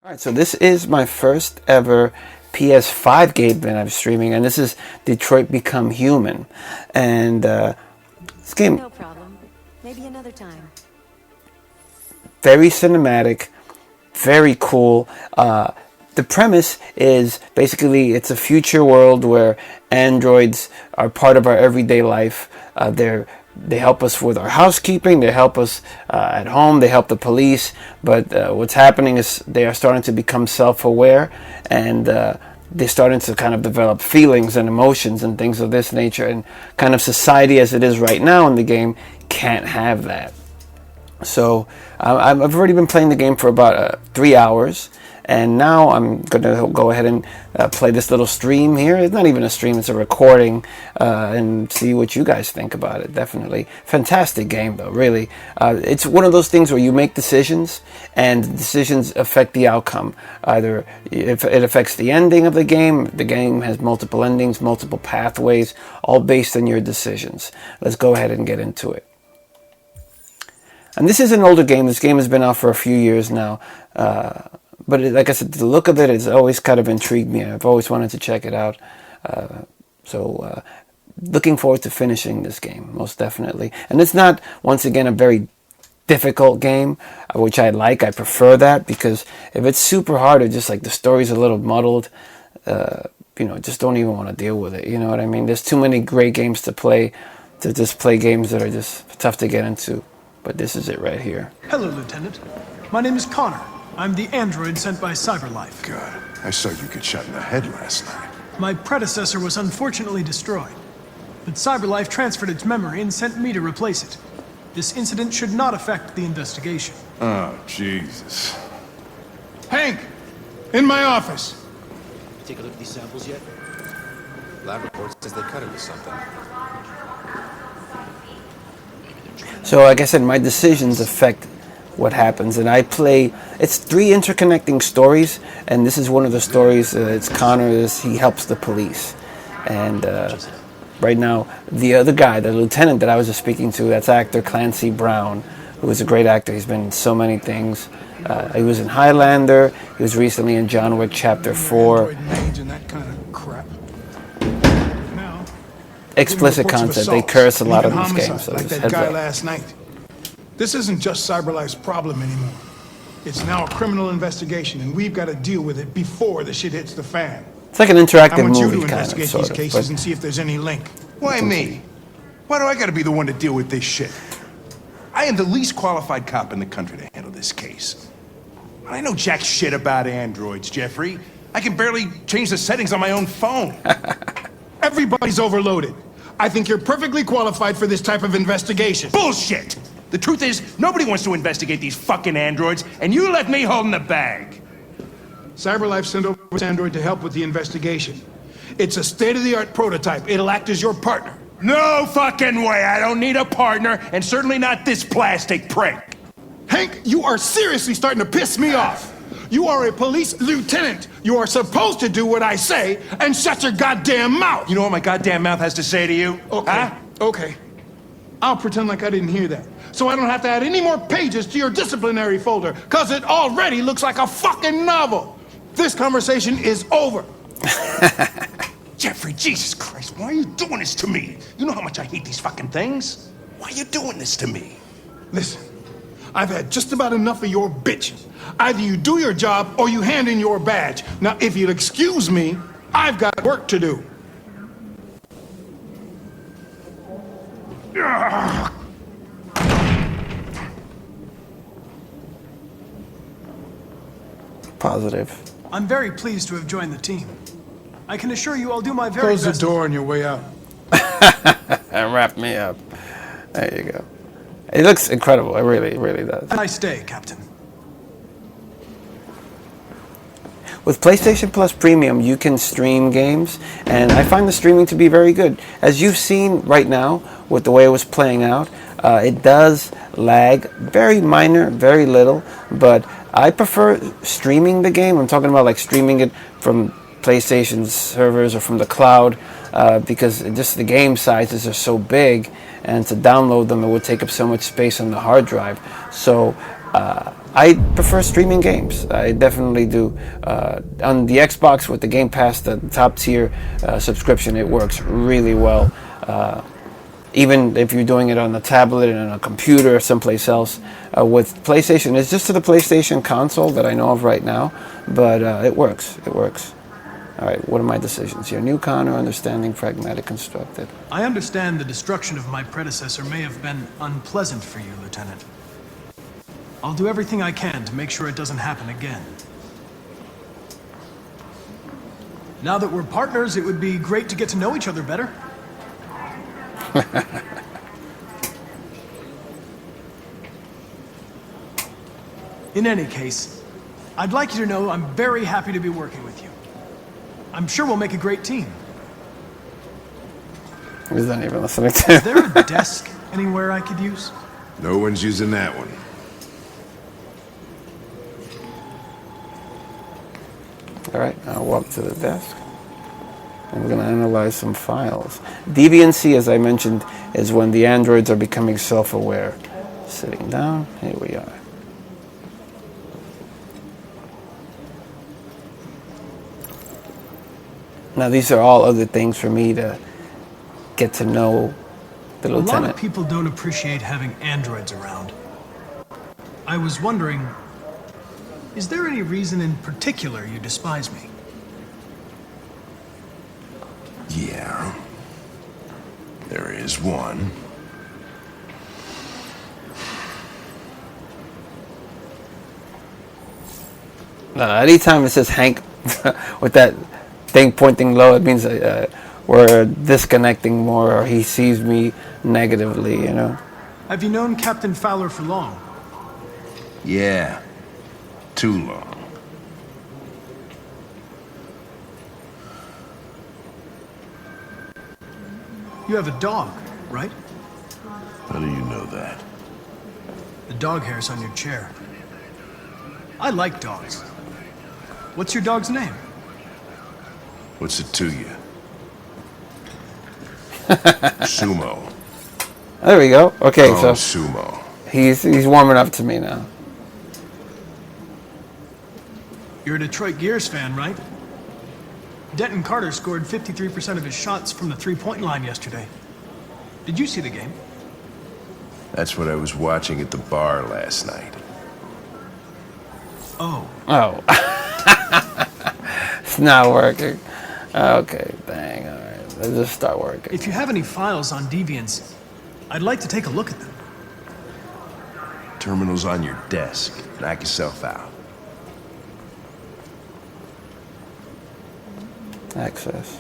All right, so this is my first ever PS5 game that I'm streaming, and this is Detroit Become Human. And this game, No problem. Maybe another time. very cinematic, very cool. The premise is basically it's a future world where androids are part of our everyday life. They help us with our housekeeping. They help us at home. They help the police. But what's happening is they are starting to become self-aware, and they're starting to kind of develop feelings and emotions and things of this nature. And kind of society as it is right now in the game can't have that. So I've already been playing the game for about 3 hours, and now I'm going to go ahead and play this little stream here. It's not even a stream, it's a recording, and see what you guys think about it. Definitely. Fantastic game, though, really. It's one of those things where you make decisions, and decisions affect the outcome. Either if it affects the ending of the game has multiple endings, multiple pathways, all based on your decisions. Let's go ahead and get into it. And this is an older game. This game has been out for a few years now. But like I said, the look of it has always kind of intrigued me. I've always wanted to check it out. So looking forward to finishing this game, most definitely. And it's not, once again, a very difficult game, which I like. I prefer that, because if it's super hard or just like the story's a little muddled, just don't even want to deal with it. You know what I mean? There's too many great games to play, to just play games that are just tough to get into. But this is it right here. Hello, Lieutenant. My name is Connor. I'm the android sent by CyberLife. God, I saw you get shot in the head last night. My predecessor was unfortunately destroyed, but CyberLife transferred its memory and sent me to replace it. This incident should not affect the investigation. Oh, Jesus. Hank! In my office! Take a look at these samples yet? Lab report says they cut it with something. So like I said, my decisions affect what happens, and I play, it's 3 interconnecting stories, and this is one of the stories. It's Connor, he helps the police, and right now the other guy, the lieutenant that I was just speaking to, that's actor Clancy Brown, who is a great actor. He's been in so many things. He was in Highlander. He was recently in John Wick Chapter 4. Explicit content. They curse a lot of these games. So like that guy last night. This isn't just CyberLife's problem anymore. It's now a criminal investigation, and we've got to deal with it before the shit hits the fan. It's like an interactive I want you movie, to kind of, investigate sort these of. cases and see if there's any link. Why me? Why do I got to be the one to deal with this shit? I am the least qualified cop in the country to handle this case. I know jack shit about androids, Jeffrey. I can barely change the settings on my own phone. Everybody's overloaded. I think you're perfectly qualified for this type of investigation. Bullshit! The truth is, nobody wants to investigate these fucking androids, and you left me holding the bag. CyberLife sent over this android to help with the investigation. It's a state-of-the-art prototype. It'll act as your partner. No fucking way! I don't need a partner, and certainly not this plastic prick. Hank, you are seriously starting to piss me off. You are a police lieutenant. You are supposed to do what I say and shut your goddamn mouth. You know what my goddamn mouth has to say to you? Okay. Huh? Okay. I'll pretend like I didn't hear that, so I don't have to add any more pages to your disciplinary folder, because it already looks like a fucking novel. This conversation is over. Jeffrey, Jesus Christ, why are you doing this to me? You know how much I hate these fucking things. Why are you doing this to me? Listen, I've had just about enough of your bitching. Either you do your job or you hand in your badge. Now, if you'll excuse me, I've got work to do. Positive. I'm very pleased to have joined the team. I can assure you I'll do my very best. Close the door on your way out. And wrap me up. There you go. It looks incredible. It really, really does. Have a nice day, Captain. With PlayStation Plus Premium, you can stream games, and I find the streaming to be very good. As you've seen right now, with the way it was playing out, it does lag, very minor, very little, but I prefer streaming the game. I'm talking about like streaming it from PlayStation servers or from the cloud, because just the game sizes are so big, and to download them, it would take up so much space on the hard drive. So I prefer streaming games. I definitely do. On the Xbox with the Game Pass, the top tier subscription, it works really well. Even if you're doing it on a tablet and on a computer or someplace else. With PlayStation, it's just to the PlayStation console that I know of right now, but it works. It works. All right, what are my decisions here? New Connor, understanding, pragmatic, constructed. I understand the destruction of my predecessor may have been unpleasant for you, Lieutenant. I'll do everything I can to make sure it doesn't happen again. Now that we're partners, it would be great to get to know each other better. In any case, I'd like you to know I'm very happy to be working with you. I'm sure we'll make a great team. He's not even listening Is to. there a desk anywhere I could use? No one's using that one. All right, I'll walk to the desk. And we're going to analyze some files. Deviancy, as I mentioned, is when the androids are becoming self-aware. Sitting down, here we are. Now, these are all other things for me to get to know the A lot lieutenant. of people don't appreciate having androids around. I was wondering, is there any reason in particular you despise me? Yeah. There is one. Anytime it says Hank with that thing pointing low, it means we're disconnecting more, or he sees me negatively, you know? Have you known Captain Fowler for long? Yeah. Too long. You have a dog, right? How do you know that? The dog hair's on your chair. I like dogs. What's your dog's name? What's it to you? Sumo. There we go. Okay, Oh, so Sumo. he's warming up to me now. You're a Detroit Gears fan, right? Denton Carter scored 53% of his shots from the three-point line yesterday. Did you see the game? That's what I was watching at the bar last night. Oh, Oh. It's not working. Okay, dang, all right. Let's just start working. if you have any files on Deviants, I'd like to take a look at them. Terminal's on your desk. Knock yourself out. Access.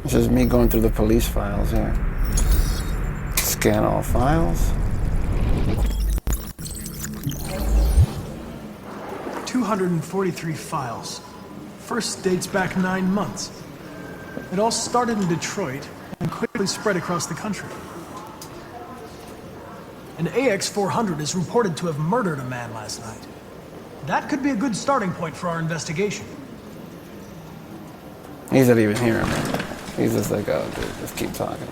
This is me going through the police files here. Scan all files. 243 files. First dates back 9 months. It all started in Detroit and quickly spread across the country. An AX-400 is reported to have murdered a man last night. That could be a good starting point for our investigation. He's not even hearing me. He's just like, oh, dude, just keep talking.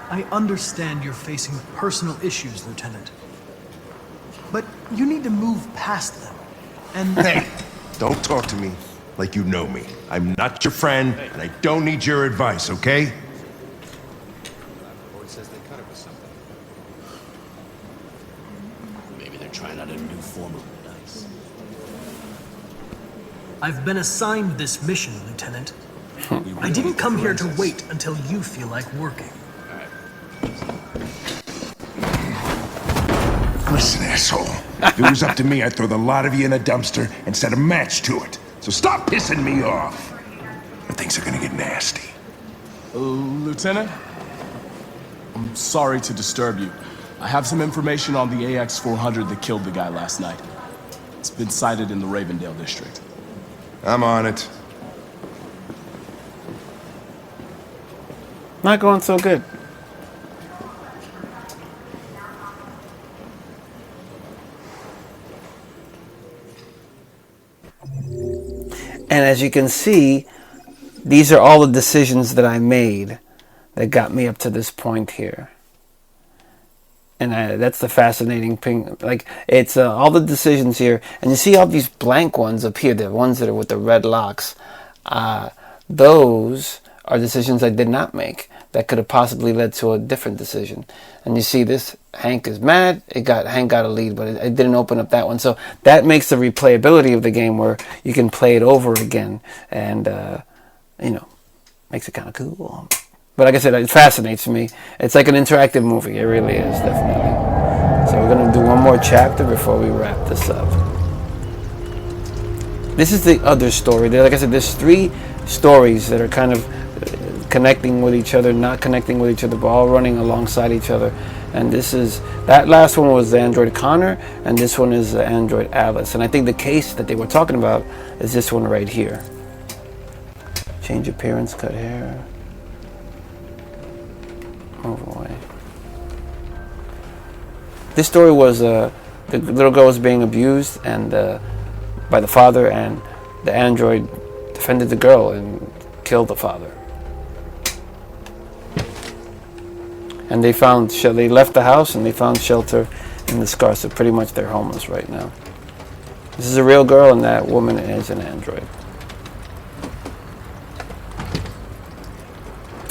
I understand you're facing personal issues, Lieutenant. But you need to move past them. And Hey, don't talk to me like you know me. I'm not your friend, and I don't need your advice, okay? Report says they cut it with something. Maybe they're trying out a new form of dice. I've been assigned this mission, Lieutenant. I didn't come here to wait until you feel like working. Listen, asshole. If it was up to me, I'd throw the lot of you in a dumpster and set a match to it. So stop pissing me off. Or things are gonna get nasty. Lieutenant? I'm sorry to disturb you. I have some information on the AX-400 that killed the guy last night. It's been sighted in the Ravendale district. I'm on it. Not going so good. And as you can see, these are all the decisions that I made that got me up to this point here. And that's the fascinating thing. Like, it's all the decisions here. And you see all these blank ones up here, the ones that are with the red locks. Those are decisions I did not make that could have possibly led to a different decision. And you see this, Hank is mad. Hank got a lead, but it didn't open up that one. So that makes the replayability of the game where you can play it over again. And, makes it kind of cool. But like I said, it fascinates me. It's like an interactive movie. It really is, definitely. So we're going to do one more chapter before we wrap this up. This is the other story. Like I said, there's 3 stories that are kind of connecting with each other, not connecting with each other, but all running alongside each other. And that last one was the android Connor, and this one is the android Alice. And I think the case that they were talking about is this one right here. Change appearance, cut hair. Move away. This story was the little girl was being abused and by the father, and the android defended the girl and killed the father. And they left the house and they found shelter in the scar. So pretty much they're homeless right now. This is a real girl, and that woman is an android.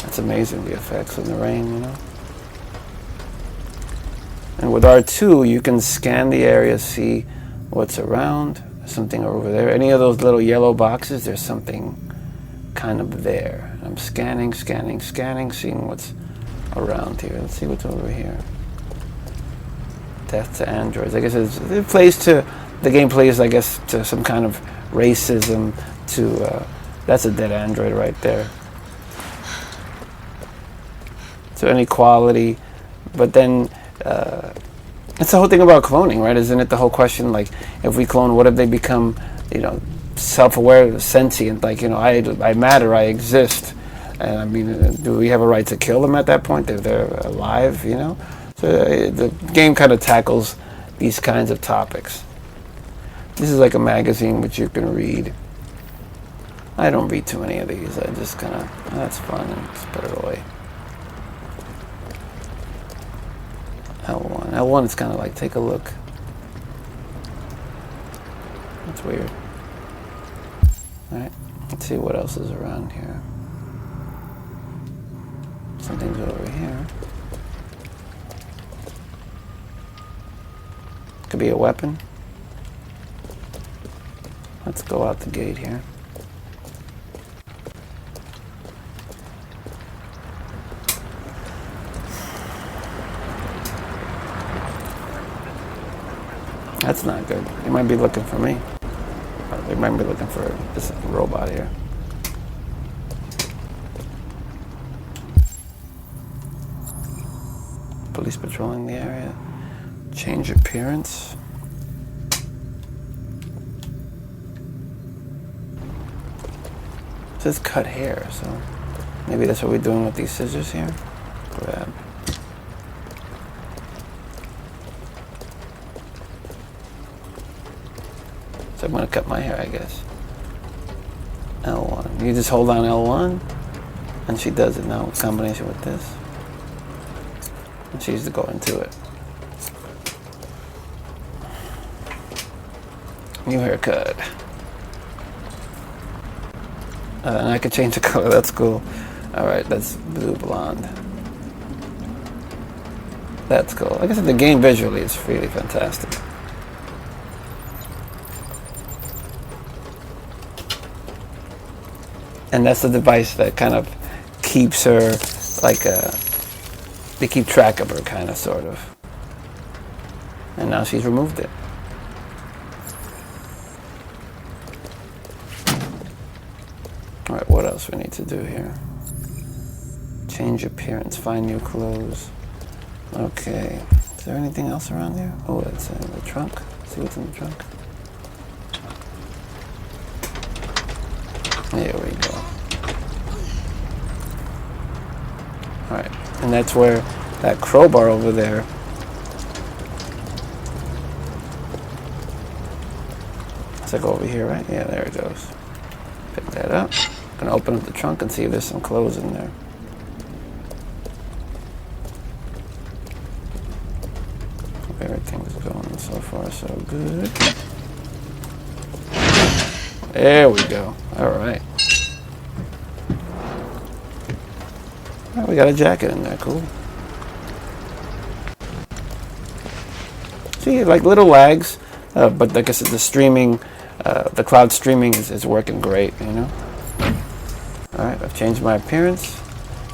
It's amazing, the effects in the rain, And with R2, you can scan the area, see what's around. There's something over there. Any of those little yellow boxes, there's something kind of there. I'm scanning, seeing what's around here. Let's see what's over here. Death to androids. I guess the game plays, I guess, to some kind of racism. That's a dead android right there. So inequality, but then it's the whole thing about cloning, right? Isn't it the whole question, like, if we clone, what if they become, self-aware, sentient, like, I matter, I exist, and I mean, do we have a right to kill them at that point if they're alive, So the game kind of tackles these kinds of topics. This is like a magazine which you can read. I don't read too many of these. I just kind of, that's fun, and just put it away. L1. L1 is kind of like, take a look. That's weird. Alright, let's see what else is around here. Something's over here. Could be a weapon. Let's go out the gate here. That's not good. They might be looking for me. Or they might be looking for this robot here. Police patrolling the area. Change appearance. It says cut hair, so maybe that's what we're doing with these scissors here. Grab. So I'm going to cut my hair, I guess. L1. You just hold on L1, and she does it now in combination with this. And she's to go into it. New haircut. And I can change the color, that's cool. Alright, that's blue blonde. That's cool. Like I said, the game visually is really fantastic. And that's the device that kind of keeps her, like, they keep track of her, kind of, sort of. And now she's removed it. Alright, what else we need to do here? Change appearance, find new clothes. Okay. Is there anything else around there? Oh, that's in the trunk. Let's see what's in the trunk. There we go. Alright, and that's where that crowbar over there. It's like over here, right? Yeah, there it goes. Pick that up. Gonna open up the trunk and see if there's some clothes in there. Everything's going so far so good. There we go. Alright. We got a jacket in there, cool. See, like little lags, but like I said, the streaming, the cloud streaming is working great, you know? Alright, I've changed my appearance.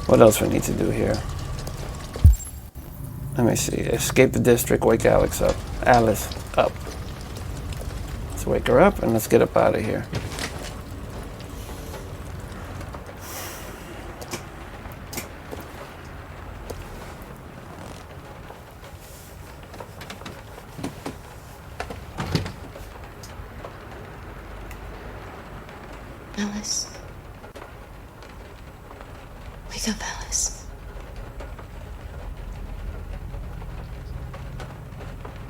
What else we need to do here? Let me see. Escape the district, wake Alice up. Let's wake her up and let's get up out of here. Alice. Wake up, Alice.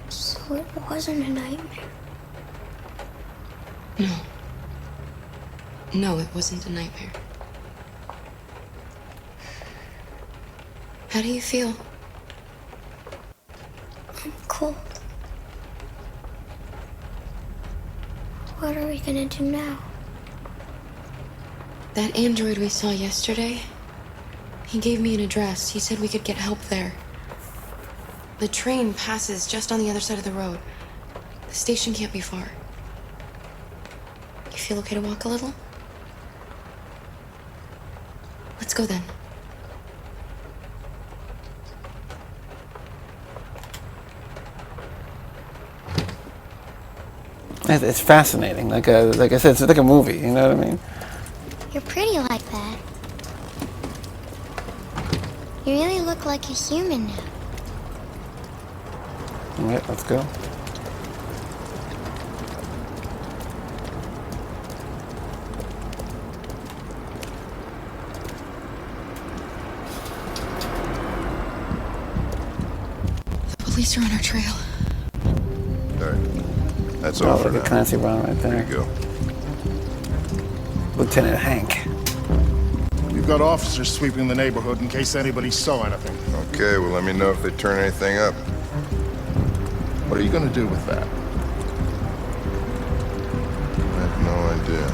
So it wasn't a nightmare. No. No, it wasn't a nightmare. How do you feel? I'm cold. What are we gonna do now? That android we saw yesterday, he gave me an address. He said we could get help there. The train passes just on the other side of the road. The station can't be far. You feel okay to walk a little? Let's go then. It's fascinating. Like I said, it's like a movie. You know what I mean? You're pretty like that. You really look like a human now. All right, let's go. The police are on our trail. There. That's Oh, all for look at now. Clancy Brown right There there. you go. Lieutenant Hank. You've got officers sweeping the neighborhood in case anybody saw anything. Okay, well, let me know if they turn anything up. What are you gonna do with that? I have no idea.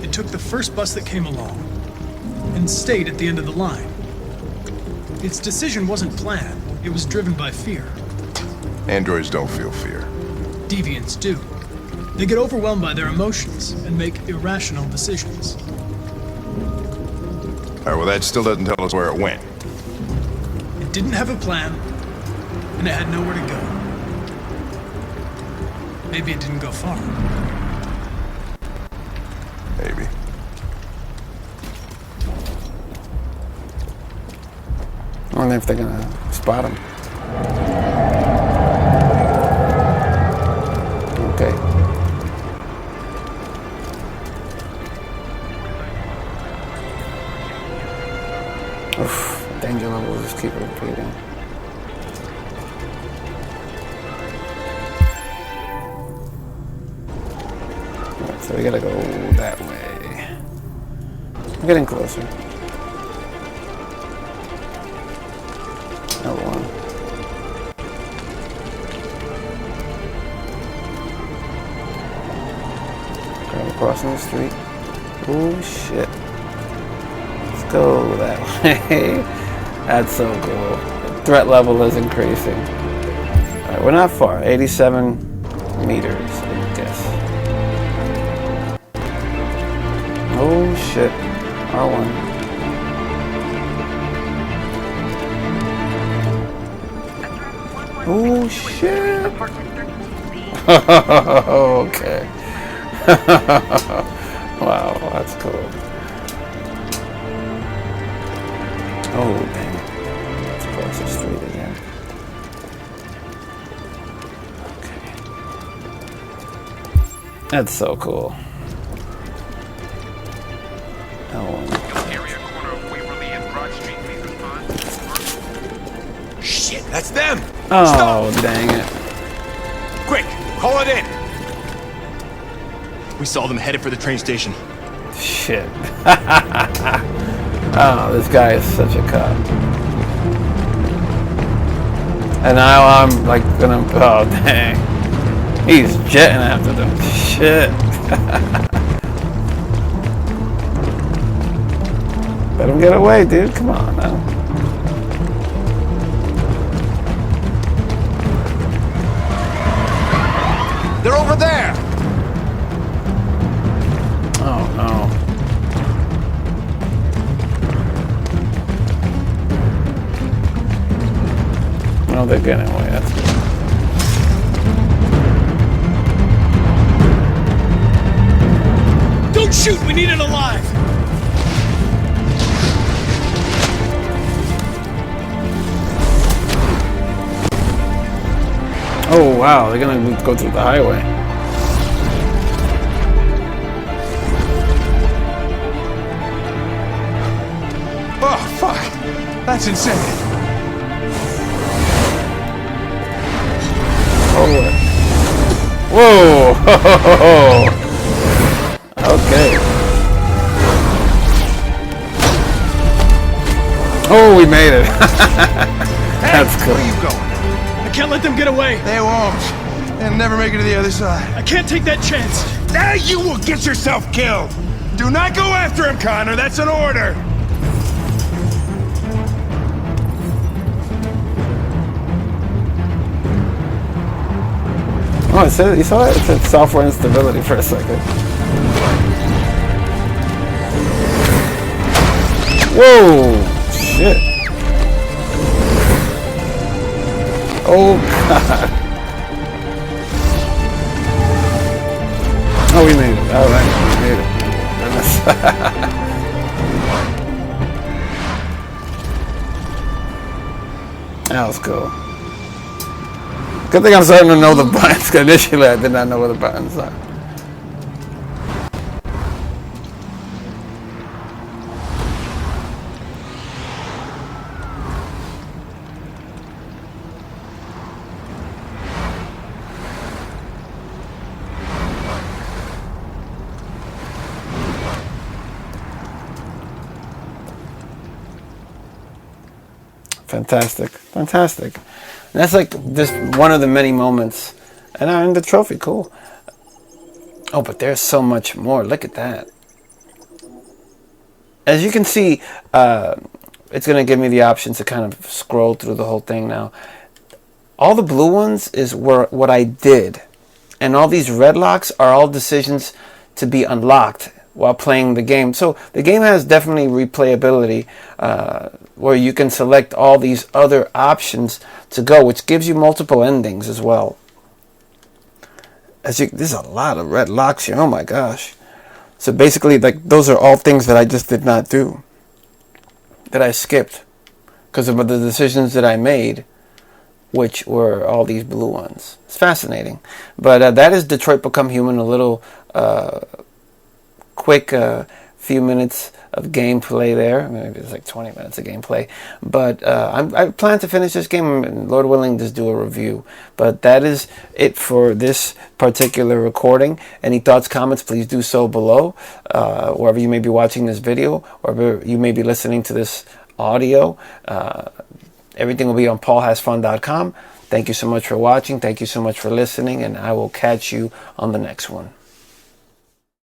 It took the first bus that came along and stayed at the end of the line. Its decision wasn't planned, it was driven by fear. Androids don't feel fear. Deviants do. They get overwhelmed by their emotions and make irrational decisions. All right, well, that still doesn't tell us where it went. It didn't have a plan, and it had nowhere to go. Maybe it didn't go far. Maybe. I wonder if they're gonna spot him. Okay. Oof, danger level just keep repeating. Alright, so we gotta go that way. We're getting closer. L1. Crossing the street. Oh shit. Let's go that way. That's so cool. The threat level is increasing. Alright, we're not far. 87 meters, I guess. Oh shit. R1. Oh shit. Okay. Wow, that's cool. Oh, dang it. Let's cross the street again. Okay. That's so cool. Oh, Area corner of Waverly and Broad Street, please respond. That's them! Oh, dang it. Quick, call it in! We saw them headed for the train station. Shit. Oh, this guy is such a cop. And now I'm like gonna, oh dang. He's jetting after them. Shit. Let him get away, dude. Come on now. They're over there! Oh no. No, they're getting away. That's good. Don't shoot! We need it alive! Oh wow, they're gonna go through the highway. Oh, fuck. That's insane. Oh. Whoa! Okay. Oh, we made it. That's cool. Where are you going? I can't let them get away! They won't. They'll never make it to the other side. I can't take that chance! Now you will get yourself killed! Do not go after him, Connor. That's an order. Oh, it said, you saw it? It said software instability for a second. Whoa! Shit. Oh, God. Oh, we made it. All right, we made it. That was cool. Good thing I'm starting to know the buttons, because initially I did not know where the buttons are. Fantastic, fantastic. And that's like just one of the many moments. And I earned the trophy, cool. Oh, but there's so much more. Look at that. As you can see, it's going to give me the option to kind of scroll through the whole thing now. All the blue ones were what I did. And all these red locks are all decisions to be unlocked while playing the game. So the game has definitely replayability, where you can select all these other options to go, which gives you multiple endings as well. There's a lot of red locks here. Oh my gosh. So basically, like, those are all things that I just did not do, that I skipped because of the decisions that I made, which were all these blue ones. It's fascinating. But that is Detroit Become Human, a little quick few minutes of gameplay there. Maybe it's like 20 minutes of gameplay. But I plan to finish this game and, Lord willing, just do a review. But that is it for this particular recording. Any thoughts, comments, please do so below. Wherever you may be watching this video, or wherever you may be listening to this audio. Everything will be on paulhasfun.com. Thank you so much for watching. Thank you so much for listening. And I will catch you on the next one.